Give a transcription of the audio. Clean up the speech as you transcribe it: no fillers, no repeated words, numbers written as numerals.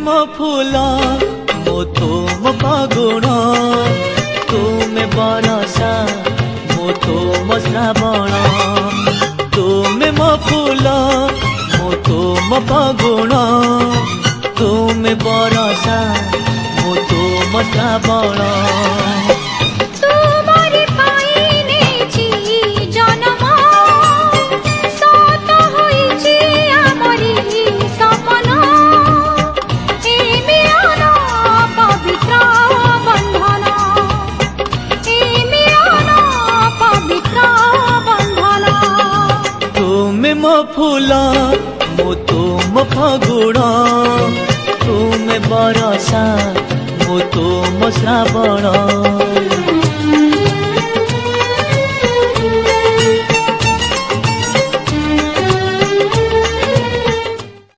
मो फूल मो तुम फागुण तुमे बरसा मो तुम श्रावण तुमे मो फूल मो तुम फागुण तुमे बरसा मो तुम श्रावण मो फूल मो तुम फागुण तुमे बरसा मो तुम श्रावण।